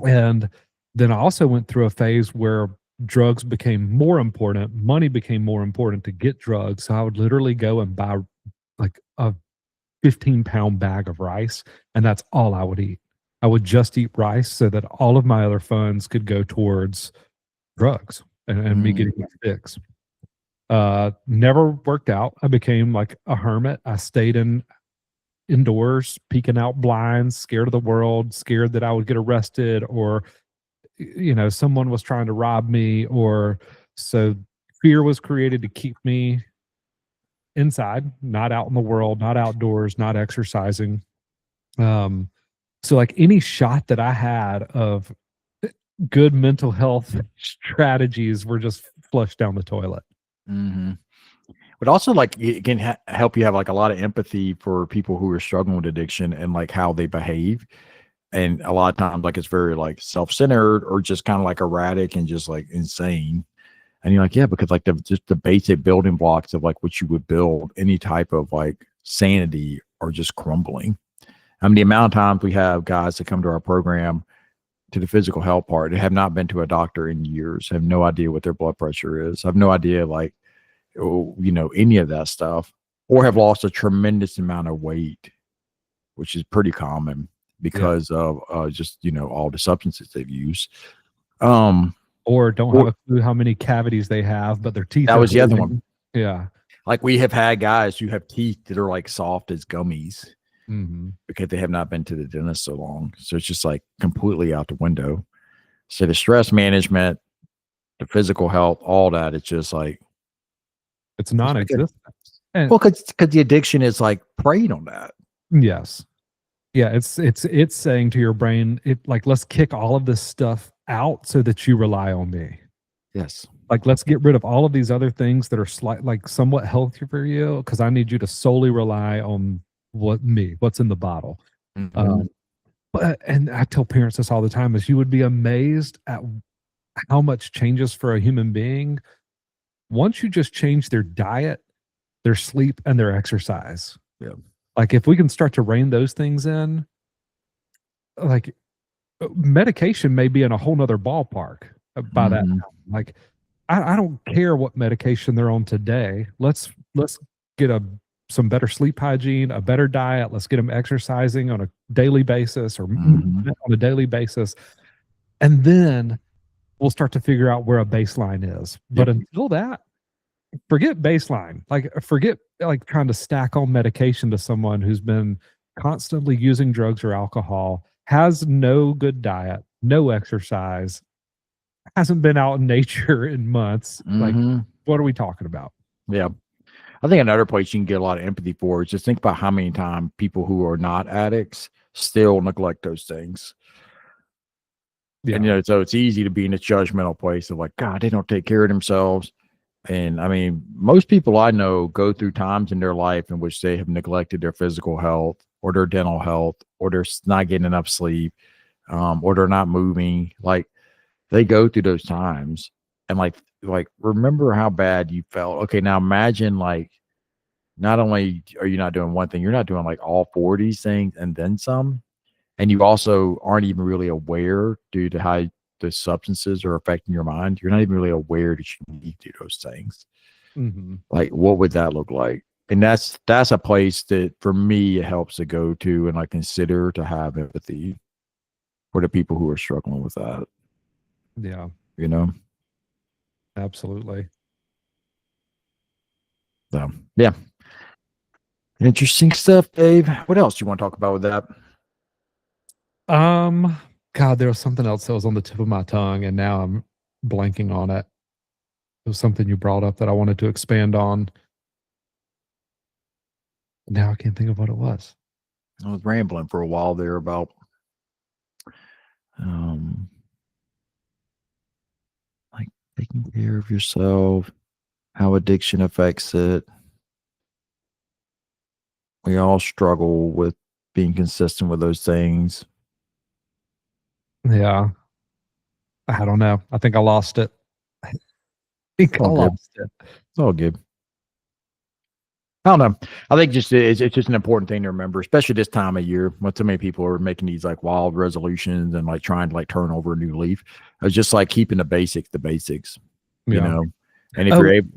And then I also went through a phase where drugs became more important, money became more important to get drugs. So I would literally go and buy like a 15-pound bag of rice, and that's all I would eat. I would just eat rice so that all of my other funds could go towards drugs and me Mm. getting my fix. Never worked out. I became like a hermit. I stayed indoors, peeking out blinds, scared of the world, scared that I would get arrested or someone was trying to rob me, or so fear was created to keep me inside, not out in the world, not outdoors, not exercising. Um, so like any shot that I had of good mental health strategies were just flushed down the toilet. Mhm. but also like it can help you have like a lot of empathy for people who are struggling with addiction and like how they behave. And a lot of times, like it's very like self-centered or just kind of like erratic and just like insane. And you're like, yeah, because like just the basic building blocks of like what you would build any type of like sanity are just crumbling. I mean, the amount of times we have guys that come to our program to the physical health part that have not been to a doctor in years, have no idea what their blood pressure is, have no idea like, any of that stuff, or have lost a tremendous amount of weight, which is pretty common because of just, all the substances they've used. Or don't have a clue how many cavities they have, but their teeth that are was the other bleeding. one. Yeah. Like we have had guys who have teeth that are like soft as gummies Mm-hmm. because they have not been to the dentist so long. So it's just like completely out the window. So the stress management, the physical health, all that, it's just like it's non-existent. Well, because the addiction is like preying on that. Yes. Yeah, it's saying to your brain, like, let's kick all of this stuff out so that you rely on me. Yes. Like, let's get rid of all of these other things that are like somewhat healthy for you, because I need you to solely rely on what's in the bottle. Mm-hmm. And I tell parents this all the time: is you would be amazed at how much changes for a human being once you just change their diet, their sleep, and their exercise. Yeah. Like, if we can start to rein those things in, like, medication may be in a whole nother ballpark by that time. Like, I don't care what medication they're on today. Let's get some better sleep hygiene, a better diet. Let's get them exercising on a daily basis or on a daily basis. And then we'll start to figure out where a baseline is. But until that, forget baseline. Like, forget like trying to stack on medication to someone who's been constantly using drugs or alcohol, has no good diet, no exercise, hasn't been out in nature in months. Like, what are we talking about? Yeah. I think another place you can get a lot of empathy for is just think about how many times people who are not addicts still neglect those things. Yeah. And, so it's easy to be in a judgmental place of like, God, they don't take care of themselves. And I mean, most people I know go through times in their life in which they have neglected their physical health or their dental health, or they're not getting enough sleep, or they're not moving. Like, they go through those times and like remember how bad you felt. Okay, now imagine like not only are you not doing one thing, you're not doing like all four of these things and then some. And you also aren't even really aware due to how the substances are affecting your mind. You're not even really aware that you need to do those things. Like, what would that look like? And that's a place that for me it helps to go to and like consider to have empathy for the people who are struggling with that. Yeah. Absolutely. So, yeah. Interesting stuff, Dave. What else do you want to talk about with that? God, there was something else that was on the tip of my tongue, and now I'm blanking on it. It was something you brought up that I wanted to expand on. Now I can't think of what it was. I was rambling for a while there about like taking care of yourself, how addiction affects it. We all struggle with being consistent with those things. Yeah. I don't know. I think I lost it. It's all good. I don't know. I think it's just an important thing to remember, especially this time of year when so many people are making these like wild resolutions and like trying to like turn over a new leaf. It's just like keeping the basics, you know. And if you're able,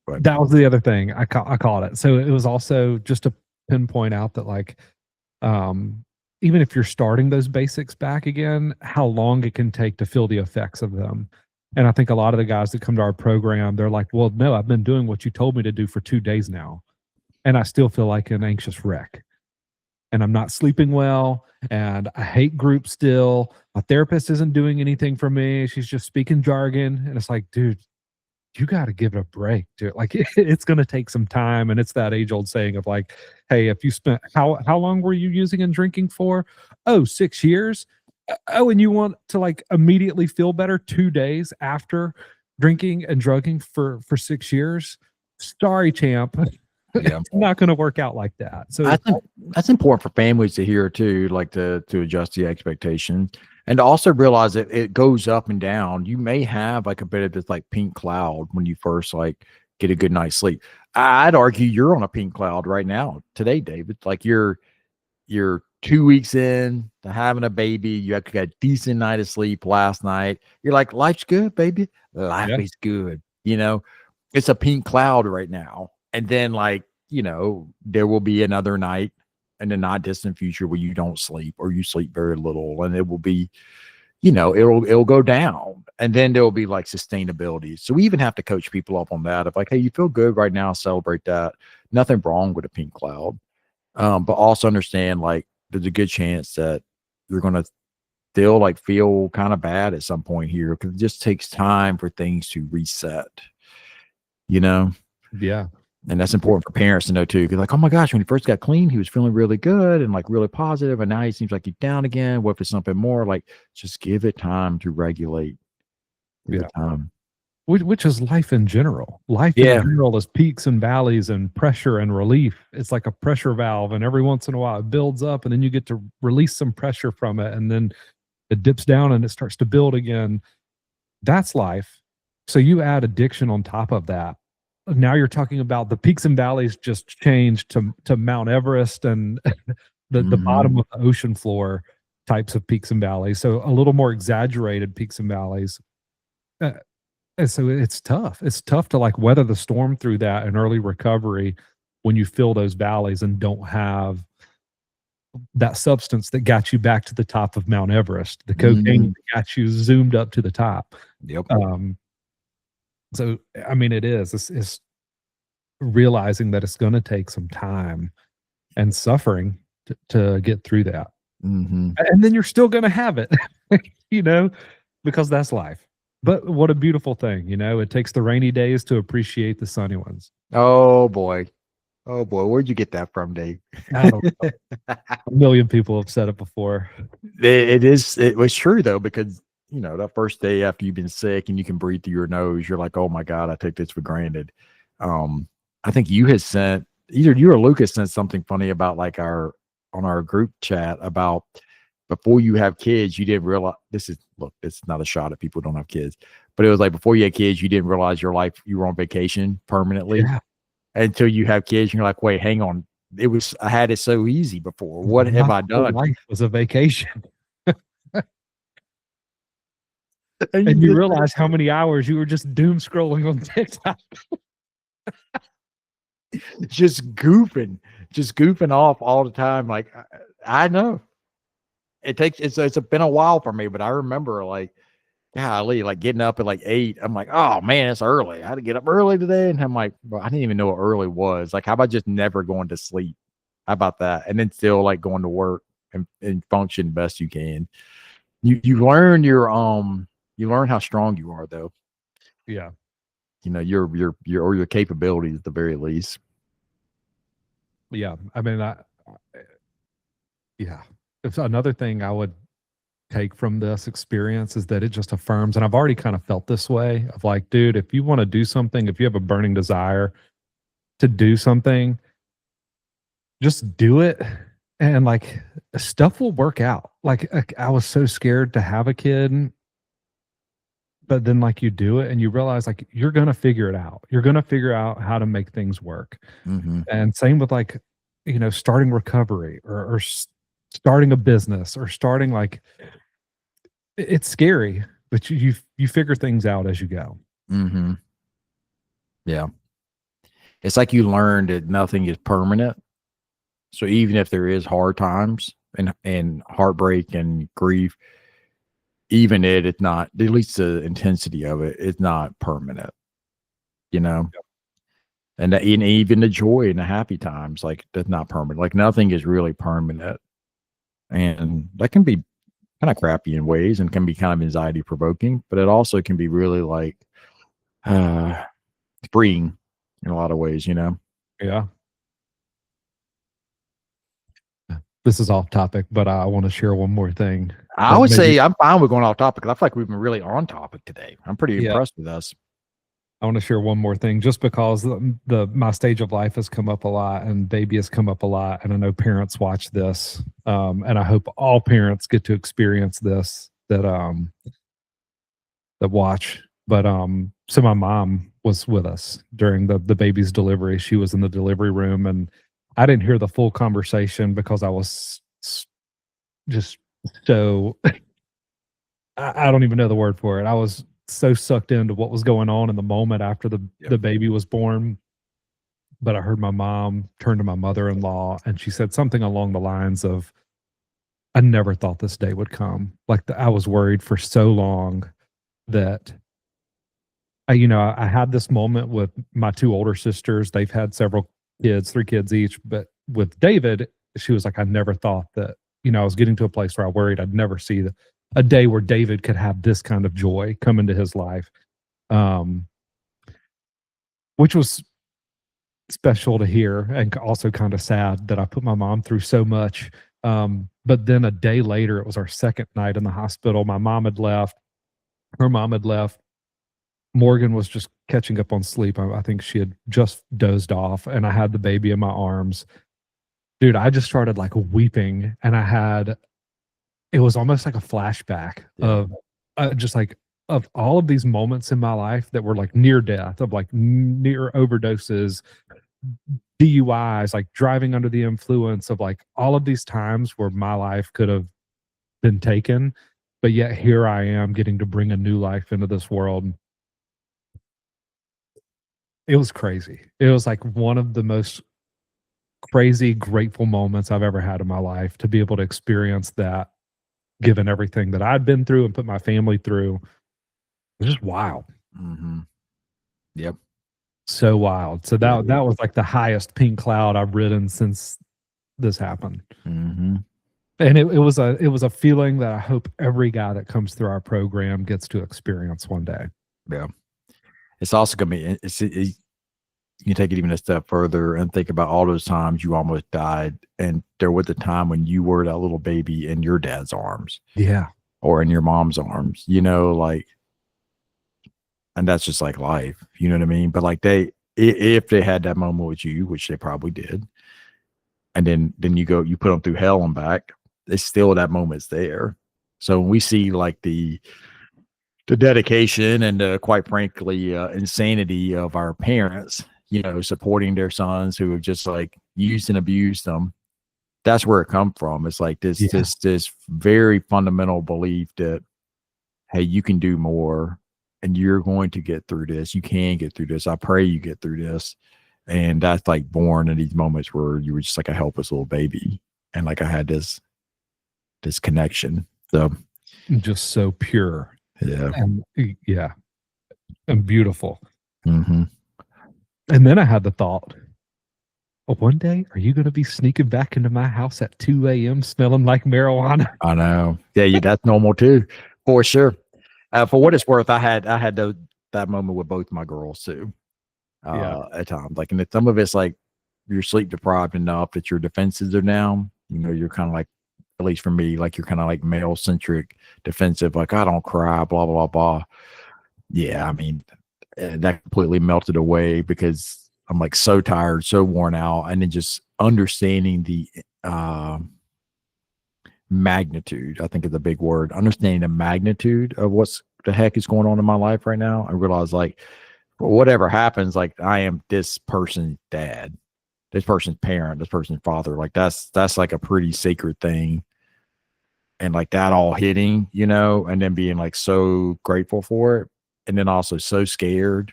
that was the other thing I caught it. So it was also just to pinpoint out that like, even if you're starting those basics back again, how long it can take to feel the effects of them. And I think a lot of the guys that come to our program, they're like, well, no, I've been doing what you told me to do for 2 days now, and I still feel like an anxious wreck. And I'm not sleeping well, and I hate groups still. My therapist isn't doing anything for me. She's just speaking jargon. And it's like, dude, you got to give it a break, dude. Like, it's going to take some time. And it's that age old saying of like, hey, if you spent, how long were you using and drinking for? Oh, 6 years. Oh, and you want to like immediately feel better 2 days after drinking and drugging for 6 years? sorry, champ. Yeah. It's not going to work out like that. So That's important for families to hear too, like to adjust the expectation and to also realize that it goes up and down. You may have like a bit of this like pink cloud when you first like get a good night's sleep. I'd argue you're on a pink cloud right now today, David. Like you're 2 weeks in to having a baby. You got a decent night of sleep last night. You're like, life's good, baby. Life is good. You know, it's a pink cloud right now. And then like, you know, there will be another night in the not distant future where you don't sleep or you sleep very little, and it will be, you know, it'll go down, and then there will be like sustainability. So we even have to coach people up on that of like, hey, you feel good right now, celebrate that. Nothing wrong with a pink cloud. But also understand like there's a good chance that you're gonna still like feel kind of bad at some point here because it just takes time for things to reset, you know? yeah. And that's important for parents to know too. Cause like, oh my gosh, when he first got clean, he was feeling really good and like really positive, and now he seems like he's down again. What if it's something more? Like, just give it time to regulate. Give it time. Which is life in general. Life in general is peaks and valleys and pressure and relief. It's like a pressure valve, and every once in a while it builds up, and then you get to release some pressure from it, and then it dips down and it starts to build again. That's life. So you add addiction on top of that. Now you're talking about the peaks and valleys just changed to Mount Everest and the bottom of the ocean floor types of peaks and valleys. So a little more exaggerated peaks and valleys. And so it's tough. It's tough to like weather the storm through that and early recovery when you feel those valleys and don't have that substance that got you back to the top of Mount Everest, the cocaine that got you zoomed up to the top. Yep. So, I mean, it's realizing that it's going to take some time and suffering to get through that. And then you're still going to have it, you know, because that's life. But what a beautiful thing, you know, it takes the rainy days to appreciate the sunny ones. Oh boy. Oh boy. Where'd you get that from, Dave? I don't know. A million people have said it before. It was true though, because you know, that first day after you've been sick and you can breathe through your nose, you're like, oh my God, I take this for granted. I think you had sent either you or Lucas sent something funny about like on our group chat about before you have kids, you didn't realize it's not a shot at people who don't have kids, but it was like before you had kids, you didn't realize you were on vacation permanently until you have kids. And you're like, wait, hang on. I had it so easy before. What have I done? Life was a vacation. And you realize how many hours you were just doom scrolling on TikTok. just goofing off all the time. Like, I know. It's been a while for me, but I remember like, golly, like getting up at like 8. I'm like, oh man, it's early. I had to get up early today. And I'm like, bro, I didn't even know what early was. Like, how about just never going to sleep? How about that? And then still like going to work and function best you can. You learn you learn how strong you are though. Yeah. You know, your capabilities at the very least. Yeah. I mean, It's another thing I would take from this experience is that it just affirms, and I've already kind of felt this way of like, dude, if you want to do something, if you have a burning desire to do something, just do it. And like stuff will work out. Like I was so scared to have a kid, but then like you do it and you realize like you're going to figure it out. You're going to figure out how to make things work. And same with like, you know, starting recovery or starting a business or starting like, it's scary, but you figure things out as you go. Yeah. It's like you learn that nothing is permanent. So even if there is hard times and heartbreak and grief, even it's not, at least the intensity of it's not permanent, you know? And even the joy and the happy times, like that's not permanent. Like nothing is really permanent. And that can be kind of crappy in ways and can be kind of anxiety provoking, but it also can be really like freeing in a lot of ways, you know? Yeah. This is off topic, but I want to share one more thing. I would say I'm fine with going off topic. I feel like we've been really on topic today. I'm pretty impressed with us. I want to share one more thing, just because my stage of life has come up a lot, and baby has come up a lot, and I know parents watch this, and I hope all parents get to experience this that watch. But so my mom was with us during the baby's delivery. She was in the delivery room, and I didn't hear the full conversation because I was just so I don't even know the word for it. I was so sucked into what was going on in the moment after the baby was born. But I heard my mom turn to my mother-in-law, and she said something along the lines of, "I never thought this day would come. Like, I was worried for so long that I had this moment with my two older sisters. They've had several kids, 3 kids each, but with David, she was like, I never thought that, I was getting to a place where I worried I'd never see a day where David could have this kind of joy come into his life." Which was special to hear, and also kind of sad that I put my mom through so much. But then a day later, it was our second night in the hospital. My mom had left. Her mom had left. Morgan was just catching up on sleep. I think she had just dozed off, and I had the baby in my arms. Dude, I just started like weeping, and it was almost like a flashback of just like of all of these moments in my life that were like near death, of like near overdoses, DUIs, like driving under the influence, of like all of these times where my life could have been taken, but yet here I am getting to bring a new life into this world. It was crazy. It was like one of the most crazy, grateful moments I've ever had in my life, to be able to experience that, given everything that I'd been through and put my family through. It was just wild. Mm-hmm. Yep. So wild. So that was like the highest pink cloud I've ridden since this happened. Mm-hmm. And it was a feeling that I hope every guy that comes through our program gets to experience one day. Yeah. It's also going to be, you can take it even a step further and think about all those times you almost died. And there was a time when you were that little baby in your dad's arms. Yeah. Or in your mom's arms, like, and that's just like life, you know what I mean? But like if they had that moment with you, which they probably did, and then you put them through hell and back, it's still, that moment's there. So when we see like the dedication and quite frankly, insanity of our parents, supporting their sons who have just like used and abused them, that's where it come from. It's like this very fundamental belief that, hey, you can do more, and you're going to get through this. You can get through this. I pray you get through this. And that's like born in these moments where you were just like a helpless little baby, and like I had this connection. So just so pure. Yeah. And beautiful. Mm-hmm. And then I had the thought, well, one day, are you going to be sneaking back into my house at 2 a.m. smelling like marijuana? I know. Yeah, that's normal too, for sure. For what it's worth, I had that moment with both my girls too. At times, like, and some of it's like you're sleep deprived enough that your defenses are down. You're kind of like, at least for me, like you're kind of like male centric, defensive, like I don't cry, blah blah blah. Yeah, I mean, that completely melted away because I'm like so tired, so worn out, and then just understanding the magnitude, I think is a big word. Understanding the magnitude of what's the heck is going on in my life right now. I realize like, whatever happens, like I am this person's dad, this person's parent, this person's father. Like that's like a pretty sacred thing. And like that all hitting, and then being like so grateful for it. And then also so scared,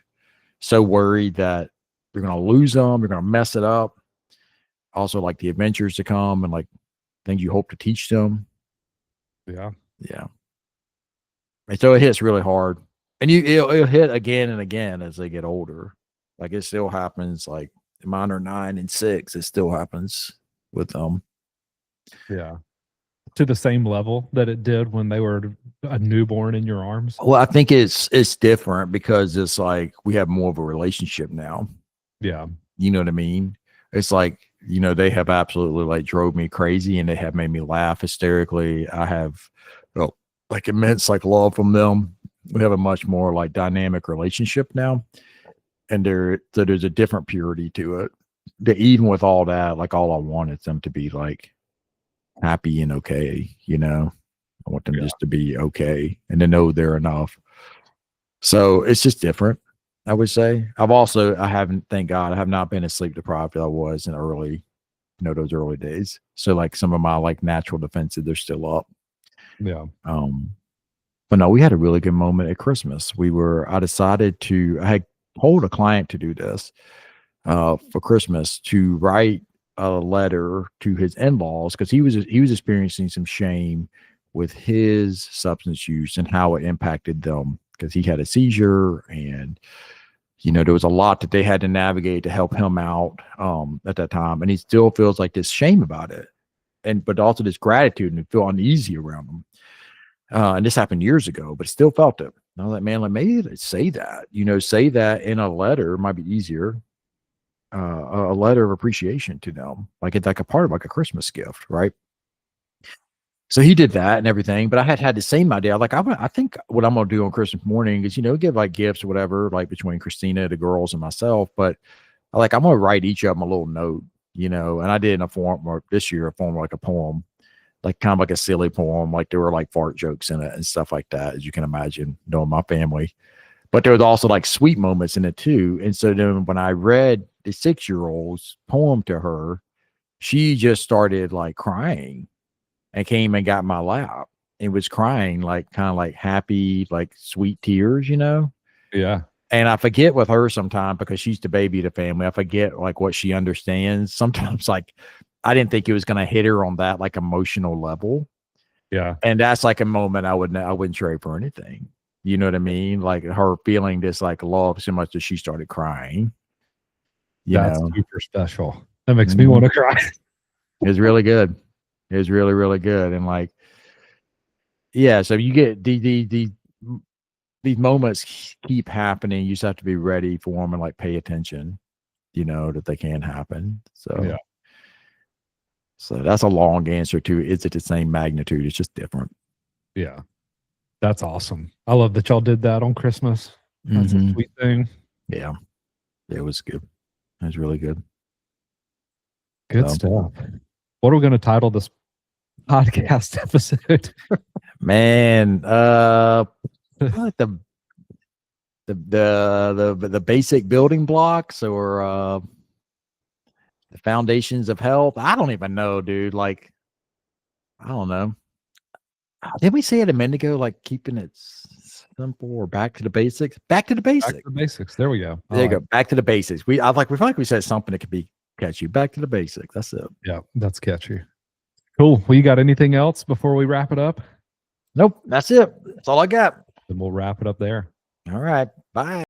so worried that you're going to lose them, you're going to mess it up. Also like the adventures to come and like things you hope to teach them. Yeah. Yeah. And so it hits really hard. And it'll hit again and again as they get older. Like it still happens. Like mine are 9 and 6. It still happens with them. Yeah. To the same level that it did when they were a newborn in your arms. Well, I think it's different because it's like we have more of a relationship now. Yeah. You know what I mean? It's like, they have absolutely like drove me crazy, and they have made me laugh hysterically. I have like immense like love from them. We have a much more like dynamic relationship now. And so there's a different purity to it. That even with all that, like all I want is them to be like happy and okay, I want them just to be okay and to know they're enough. So it's just different, I would say. I haven't, thank God, I have not been as sleep deprived as I was in those early days. So like some of my like natural defenses, they're still up. Yeah. But no, we had a really good moment at Christmas. I had told a client to do this for Christmas, to write a letter to his in-laws, because he was experiencing some shame with his substance use and how it impacted them, because he had a seizure, and there was a lot that they had to navigate to help him out at that time, and he still feels like this shame about it, but also this gratitude, and feel uneasy around them. And this happened years ago, but still felt it. And I was like, man, like maybe say that, say that in a letter might be easier. A letter of appreciation to them, like it's like a part of like a Christmas gift, right? So he did that and everything, but I had the same idea. Like I think what I'm gonna do on Christmas morning is give like gifts or whatever, like between Christina, the girls, and myself. But I'm gonna write each of them a little note, and I did in a form, or this year, a form like a poem, like kind of like a silly poem, like there were like fart jokes in it and stuff like that, as you can imagine, knowing my family. But there was also like sweet moments in it too. And so then when I read the 6-year-old's poem to her, she just started like crying and came and got in my lap and was crying, like kind of like happy, like sweet tears, Yeah. And I forget with her sometimes, because she's the baby of the family, I forget like what she understands. Sometimes like I didn't think it was going to hit her on that like emotional level. Yeah. And that's like a moment I wouldn't trade for anything. You know what I mean? Like her feeling this like love so much that she started crying. That's super special. That makes me want to cry. It was really good. It was really, really good. And like, yeah, so you get these moments keep happening. You just have to be ready for them and like pay attention, that they can happen. So yeah. So that's a long answer to, is it the same magnitude? It's just different. Yeah. That's awesome. I love that y'all did that on Christmas. That's a sweet thing. Yeah. It was good. It was really good. Good stuff. What are we going to title this podcast episode? Man, like the basic building blocks, or the foundations of health. I don't even know, dude. Like, I don't know. Did we say it a minute ago? Like keeping it simple, or back to the basics? Back to the basics. Back to the basics. There we go. There you go. Back to the basics. We feel like we said something that could be catchy. Back to the basics. That's it. Yeah, that's catchy. Cool. Well, you got anything else before we wrap it up? Nope. That's it. That's all I got. Then we'll wrap it up there. All right. Bye.